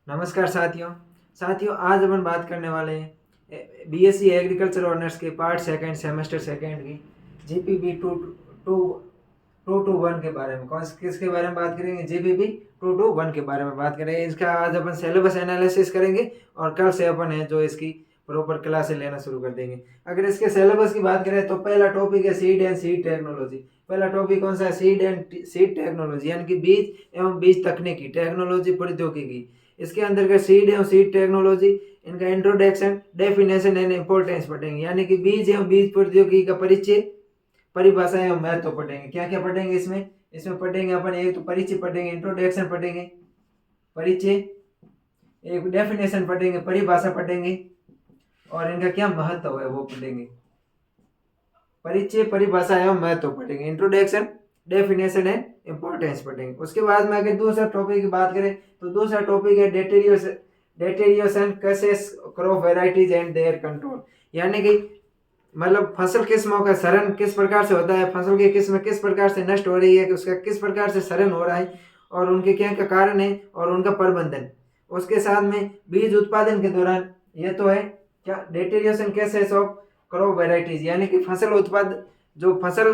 नमस्कार साथियों। आज अपन बात करने वाले हैं बीएससी एग्रीकल्चर ऑनर्स के पार्ट सेकंड सेमेस्टर सेकंड की जीपीबी टू टू टू वन के बारे में। किसके बारे में बात करेंगे? जीपीबी 221 के बारे में बात करेंगे। इसका आज अपन सिलेबस एनालिसिस करेंगे और कल से अपन है जो इसकी प्रॉपर क्लासेस लेना शुरू कर देंगे। अगर इसके सिलेबस की बात करें तो पहला टॉपिक है सीड एंड सीड टेक्नोलॉजी। पहला टॉपिक कौन सा है? सीड एंड सीड टेक्नोलॉजी, यानी कि बीज एवं बीज तकनीकी, टेक्नोलॉजी प्रौद्योगिकी। इसके अंतर्गत सीड एवं सीड टेक्नोलॉजी, इनका इंट्रोडक्शन, डेफिनेशन एंड इंपॉर्टेंस पढ़ेंगे, यानी कि बीज एवं बीज प्रौद्योगिकी का परिचय, परिभाषा एवं महत्व पढ़ेंगे। क्या क्या पढ़ेंगे इसमें पढ़ेंगे अपन, एक तो परिचय पढ़ेंगे, इंट्रोडक्शन पढ़ेंगे, परिचय, एक डेफिनेशन पढ़ेंगे, परिभाषा पढ़ेंगे और इनका क्या महत्व है वो पढ़ेंगे। परिचय, परिभाषा एवं महत्व पढ़ेंगे, इंट्रोडक्शन, डेफिनेशन एंड इंपॉर्टेंस पढ़ेंगे। उसके बाद में अगर दूसरा टॉपिक की बात करें तो दूसरा टॉपिक है deterioration causes crop varieties and their control, यानी कि मतलब फसल किस्मों का शरण किस प्रकार से होता है, फसल की किस्म किस प्रकार से नष्ट हो रही है, उसका किस प्रकार से शरण हो रहा है और उनके क्या क्या कारण है और उनका प्रबंधन। उसके साथ में बीज उत्पादन के दौरान ये तो है क्या, डेटेरियोशन केसेस ऑफ क्रॉप वेराइटीज, यानी कि फसल उत्पाद जो फसल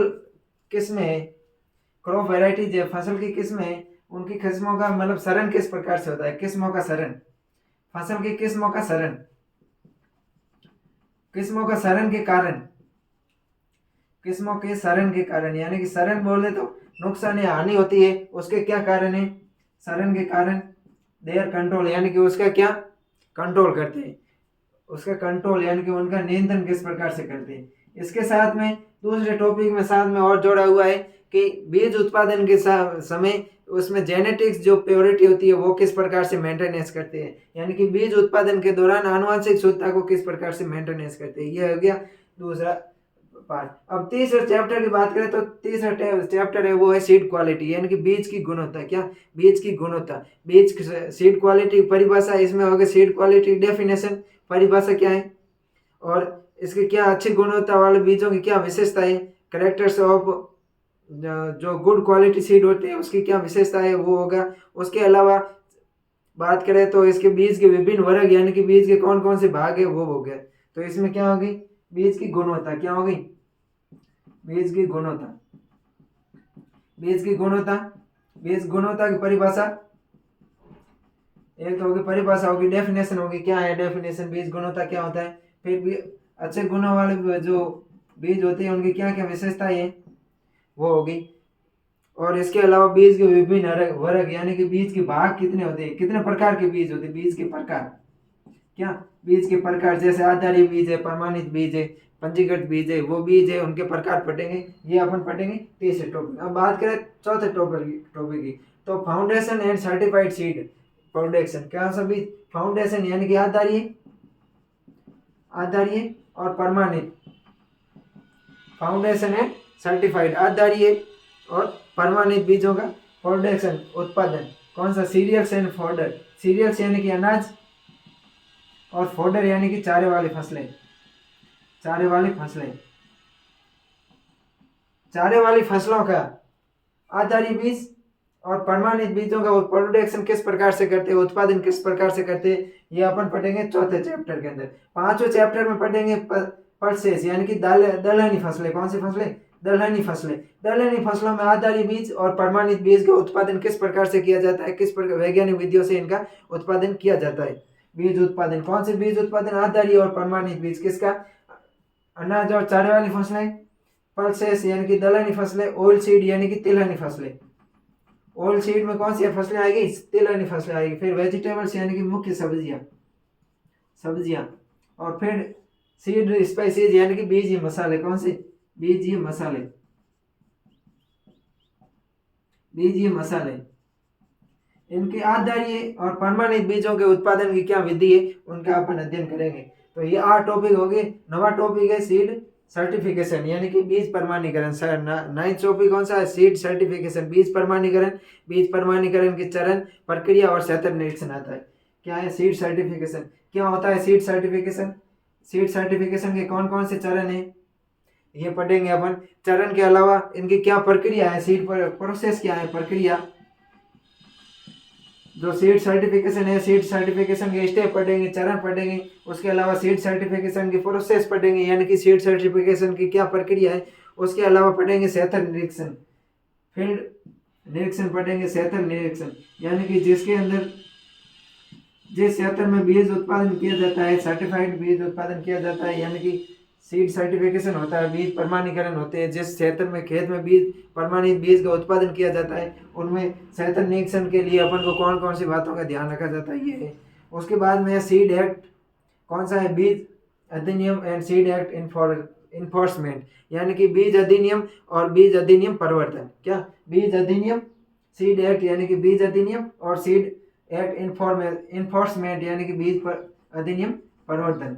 किस्में है, क्रॉप वेराइटीज है, फसल की किस्में है, उनकी किस्मों का मतलब शरण किस प्रकार से होता है, किस्मों का शरण, फसल की किस्मों का शरण, किस्मों का शरण के कारण, किस्मों के शरण के कारण, यानी कि शरण बोले तो नुकसान या हानि होती है, उसके क्या कारण है, शरण के कारण, देयर कंट्रोल, यानी कि उसका क्या कंट्रोल करते हैं, उसका कंट्रोल यानी कि उनका नियंत्रण किस प्रकार से करते हैं। इसके साथ में दूसरे टॉपिक में साथ में और जोड़ा हुआ है कि बीज उत्पादन के समय उसमें जेनेटिक्स जो प्योरिटी होती है वो किस प्रकार से मेंटेनेंस करते हैं, यानी कि बीज उत्पादन के दौरान आनुवंशिक शुद्धता को किस प्रकार से मेंटेनेंस करते हैं। ये हो गया दूसरा पार्ट। अब तीसरे चैप्टर की बात करें तो तीसरा चैप्टर है वो है सीड क्वालिटी, यानी कि बीज की गुणवत्ता। क्या? बीज की गुणवत्ता, बीज सीड क्वालिटी परिभाषा, इसमें हो गया सीड क्वालिटी डेफिनेशन, परिभाषा क्या है और इसकी क्या अच्छी गुणवत्ता वाले बीजों की क्या विशेषता है, करेक्टर्स ऑफ जो गुड क्वालिटी सीड होती है उसकी क्या विशेषता है वो होगा। उसके अलावा बात करें तो इसके बीज के विभिन्न वर्ग, यानी कि बीज के कौन कौन से भाग है वो हो गया। तो इसमें क्या होगी, बीज की गुणवत्ता क्या होगी, बीज की गुणवत्ता, बीज की गुणवत्ता, बीज गुणवत्ता की परिभाषा, एक तो होगी परिभाषा, होगी डेफिनेशन, होगी क्या है डेफिनेशन, बीज गुणवत्ता क्या होता है। फिर भी अच्छे गुणों वाले जो बीज होते हैं उनकी क्या क्या विशेषताएं हैं वो होगी। और इसके अलावा बीज के विभिन्न वर्ग, यानी कि बीज के भाग कितने होते हैं, कितने प्रकार के बीज होते हैं, बीज के प्रकार, क्या बीज के प्रकार, जैसे आधारी बीज है, प्रमाणित बीज है, पंजीकृत बीज है, वो बीज है उनके प्रकार पढ़ेंगे, ये अपन पढ़ेंगे तीसरे टॉपिक। अब बात करें चौथे टॉपिक की तो foundation and certified seed production. क्या सा बीज? फाउंडेशन यानी कि आधारी, आधारी और प्रमाणित, फाउंडेशन एंड सर्टिफाइड, आधारी और प्रमाणित बीजों का प्रोडक्शन उत्पादन। कौन सा? सीरियल्स एंड फॉडर, सीरियल्स यानी कि अनाज और फॉडर यानी कि चारे वाली फसलें, चारे वाली फसलें, चारे वाली फसलों का आधारी बीज और प्रमाणित बीजों का प्रोडक्शन किस प्रकार से करते हैं, उत्पादन किस प्रकार से करते हैं, ये अपन पढ़ेंगे चौथे चैप्टर के अंदर। पांचवें चैप्टर में पढ़ेंगे पल्सेस, यानी कि दलहनी फसलें। कौन सी फसलें? दलहनी फसलें। दलहनी फसलों में आधारी बीज और प्रमाणित बीज का उत्पादन किस प्रकार से किया जाता है, किस प्रकार वैज्ञानिक विधियों से इनका उत्पादन किया जाता है। बीज उत्पादन, कौन से बीज उत्पादन? आधारी और प्रमाणित बीज, किसका? अनाज और चारे वाली फसलें। पल्सेस यानी कि दलहनी फसलें। ऑयल सीड यानी कि तिलहनी फसलें। ऑयल सीड में कौन सी फसलें आएगी? तिलहनी फसलें आएगी। फिर वेजिटेबल्स यानी कि मुख्य सब्जियां, सब्जियां। और फिर सीड स्पाइसेस यानी कि बीज ये मसाले। कौन से? बीज ये मसाले, बीज ये मसाले। इनके आधारी और प्रमाणित बीजों के उत्पादन की क्या विधि है उनका अपन अध्ययन करेंगे। तो ये 8 टॉपिक हो गए। नवा टॉपिक है सीड सर्टिफिकेशन, यानी कि बीज प्रमाणीकरण। नाइन्थ टॉपिक कौन सा है? सीड सर्टिफिकेशन, बीज प्रमाणीकरण। बीज प्रमाणीकरण के चरण, प्रक्रिया और सतत निरीक्षण आता है। क्या है सीड सर्टिफिकेशन? क्या होता है सीड सर्टिफिकेशन? सीड सर्टिफिकेशन के कौन कौन से चरण है ये पढ़ेंगे अपन। चरण के अलावा इनकी क्या प्रक्रिया है, सीड पर प्रोसेस क्या है, प्रक्रिया, जो सीड सर्टिफिकेशन है, सीड सर्टिफिकेशन के स्टेप पढ़ेंगे, चरण पढ़ेंगे। उसके अलावा सीड सर्टिफिकेशन की प्रोसेस पढ़ेंगे, यानी कि सीड सर्टिफिकेशन की क्या प्रक्रिया है। उसके अलावा पढ़ेंगे सेथर निरीक्षण, फील्ड निरीक्षण पढ़ेंगे, सेथर निरीक्षण, यानी कि जिसके अंदर जिस क्षेत्र में बीज उत्पादन किया जाता है, सर्टिफाइड बीज उत्पादन किया जाता है, यानी कि सीड सर्टिफिकेशन होता है, बीज प्रमाणीकरण होते हैं। जिस क्षेत्र में खेत में बीज प्रमाणित बीज का उत्पादन किया जाता है, उनमें क्षेत्र निरीक्षण के लिए अपन को कौन कौन सी बातों का ध्यान रखा जाता है, ये है। उसके बाद में सीड एक्ट, कौन सा है, बीज अधिनियम एंड सीड एक्ट इन्फोर्समेंट, यानी कि बीज अधिनियम और बीज अधिनियम प्रवर्तन। क्या, बीज अधिनियम, सीड एक्ट यानी कि बीज अधिनियम, और सीड एक्ट इन्फोर्समेंट यानी कि बीज अधिनियम प्रवर्तन,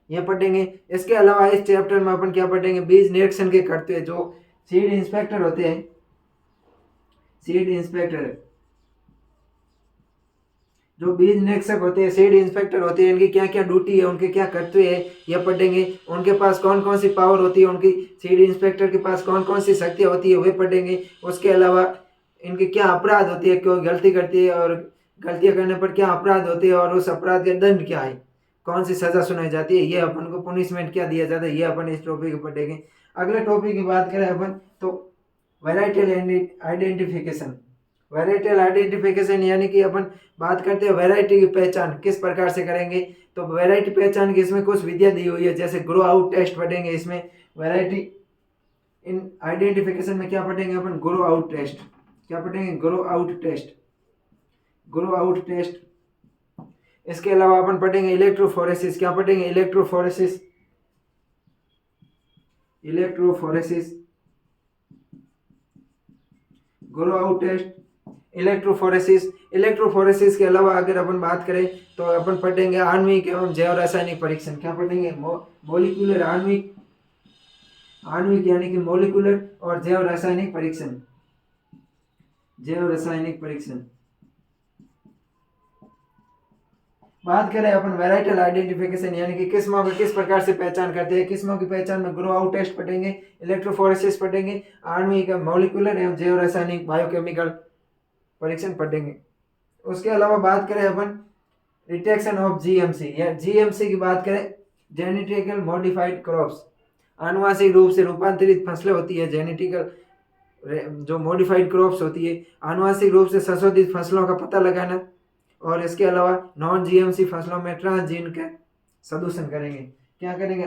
ये पढ़ेंगे। इसके अलावा इस चैप्टर में अपन क्या पढ़ेंगे, बीज निरीक्षण के कर्तव्य। जो सीड इंस्पेक्टर होते हैं, सीड इंस्पेक्टर, जो बीज निरीक्षक होते हैं, सीड इंस्पेक्टर होते हैं, इनकी क्या क्या ड्यूटी है, उनके क्या कर्तव्य है, यह पढ़ेंगे। उनके पास कौन कौन सी पावर होती है, उनकी सीड इंस्पेक्टर के पास कौन कौन सी शक्तियाँ होती है, वे पढ़ेंगे। उसके अलावा इनके क्या अपराध होती है, कोई गलती करती है और गलतियाँ करने पर क्या अपराध होते हैं, और उस अपराध का दंड क्या है, कौन सी सजा सुनाई जाती है, ये अपन को पनिशमेंट क्या दिया जाता है, ये अपन इस टॉपिक में पढ़ेंगे। अगले टॉपिक की बात करें अपन तो वेराइटल आइडेंटिफिकेशन। वेराइटल आइडेंटिफिकेशन यानी कि अपन बात करते हैं वैरायटी की पहचान किस प्रकार से करेंगे। तो वैरायटी पहचान की इसमें कुछ विधियाँ दी हुई है, जैसे ग्रो आउट टेस्ट पढ़ेंगे। इसमें वैरायटी इन आइडेंटिफिकेशन में क्या पढ़ेंगे अपन, ग्रो आउट टेस्ट। क्या पढ़ेंगे, grow out test, grow out test. इसके अलावा अपन पढ़ेंगे इलेक्ट्रोफोरेसिस। क्या पढ़ेंगे, electrophoresis, electrophoresis, grow out test, electrophoresis. Electrophoresis के अलावा अगर अपन बात करें तो अपन पढ़ेंगे आणविक एवं जैव रासायनिक परीक्षण। क्या पढ़ेंगे, मोलिकुलर, आणविक, आणविक यानी कि मोलिकुलर, और जैव रासायनिक परीक्षण, जैव रासायनिक परीक्षण। बात करें अपन वेराइटल आइडेंटिफिकेशन यानी कि किस्मों की किस प्रकार से पहचान करते हैं। किस्मों की पहचान में ग्रो आउट टेस्ट पढ़ेंगे, इलेक्ट्रोफोरेसिस पढ़ेंगे, आणविक मॉलिक्यूलर एवं जैव रासायनिक बायोकेमिकल परीक्षण पढ़ेंगे। उसके अलावा बात करें अपन डिटेक्शन ऑफ जीएमसी, या जीएमसी की बात करें, जेनेटिकल मॉडिफाइड क्रॉप्स, आनुवांशिक रूप से रूपांतरित फसलें होती है, जेनेटिकल जो मॉडिफाइड क्रॉप्स होती है, आनुवांशिक रूप से संशोधित फसलों का पता लगाना। और इसके अलावा नॉन जीएमसी फसलों में ट्रांसजीन का सदूषण करेंगे। क्या करेंगे,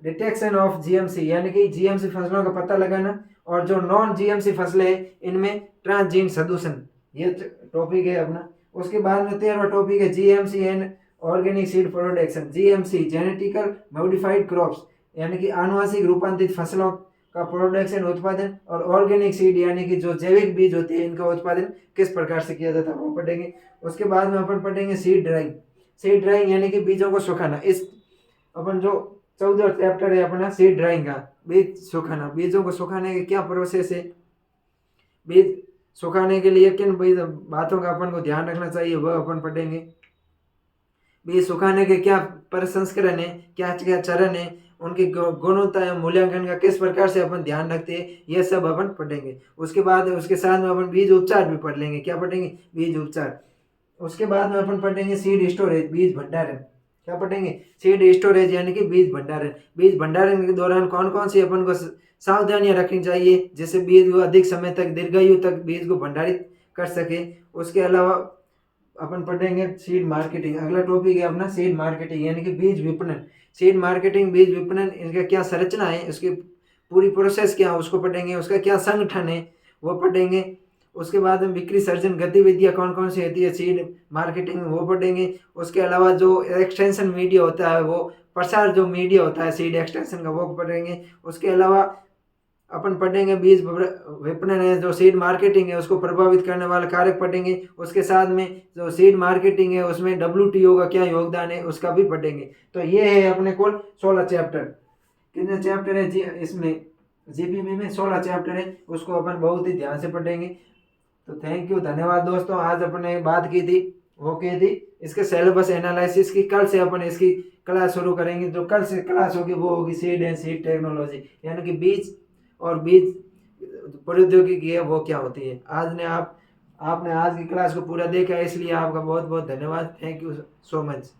डिटेक्शन ऑफ जीएमसी यानी कि जीएमसी फसलों का पता लगाना, और जो नॉन जीएमसी फसलें हैं इनमें ट्रांसजीन सदूषण, ये टॉपिक है अपना। उसके बाद में 13वां टॉपिक है GMC and organic seed production. GMC genetical modified crops यानी कि आनुवांशिक रूपांतरित फसलों का प्रोडक्शन, उत्पादन, और ऑर्गेनिक सीड यानी कि जो जैविक बीज होते हैं इनका उत्पादन किस प्रकार से किया जाता है वो पढ़ेंगे। उसके बाद में अपन पढ़ेंगे सीड ड्राइंग। सीड ड्राइंग यानी कि बीजों को सुखाना। इस अपन जो 14 चैप्टर है अपना सीड ड्राइंग का, बीज सुखाना, बीजों को सुखाने की क्या प्रोसेस है, बीज सुखाने के लिए किन बातों का अपन को ध्यान रखना चाहिए वह अपन पढ़ेंगे। बीज सुखाने के क्या प्रसंस्करण है, क्या क्या चरण है, उनकी गुणवत्ता एवं मूल्यांकन का किस प्रकार से अपन ध्यान रखते हैं, यह सब अपन पढ़ेंगे। उसके बाद उसके साथ में अपन बीज उपचार भी पढ़ लेंगे। क्या पढ़ेंगे, बीज उपचार। उसके बाद में अपन पढ़ेंगे सीड स्टोरेज, बीज भंडारण। क्या पढ़ेंगे, सीड स्टोरेज यानी कि बीज भंडारण। बीज भंडारण के दौरान कौन कौन सी अपन को सावधानियां रखनी चाहिए जिससे बीज को अधिक समय तक, दीर्घायु तक बीज को भंडारित कर सके। उसके अलावा अपन पढ़ेंगे सीड मार्केटिंग। अगला टॉपिक है अपना सीड मार्केटिंग यानी कि बीज विपणन। सीड मार्केटिंग, बीज विपणन, इनका क्या संरचना है, उसकी पूरी प्रोसेस क्या है उसको पढ़ेंगे। उसका क्या संगठन है वो पढ़ेंगे। उसके बाद में बिक्री सर्जन गतिविधियाँ कौन कौन सी होती है सीड मार्केटिंग में वो पढ़ेंगे। उसके अलावा जो एक्सटेंशन मीडिया होता है, वो प्रसार जो मीडिया होता है सीड एक्सटेंशन का, वो पढ़ेंगे। उसके अलावा अपन पढ़ेंगे बीज विपणन है, जो सीड मार्केटिंग है उसको प्रभावित करने वाले कारक पढ़ेंगे। उसके साथ में जो सीड मार्केटिंग है उसमें WTO का क्या योगदान है उसका भी पढ़ेंगे। तो ये है अपने कुल 16 चैप्टर। कितने चैप्टर है जी इसमें, जीपीबी में 16 चैप्टर है, उसको अपन बहुत ही ध्यान से पढ़ेंगे। तो थैंक यू, धन्यवाद दोस्तों। आज अपने बात की थी वो की थी इसके सिलेबस एनालिसिस की। कल से अपन इसकी क्लास शुरू करेंगे। जो कल से क्लास होगी वो होगी सीड एंड सीड टेक्नोलॉजी, यानी कि बीज और बीज प्रौद्योगिकी है वो क्या होती है। आपने आज की क्लास को पूरा देखा है, इसलिए आपका बहुत बहुत धन्यवाद। Thank you so much.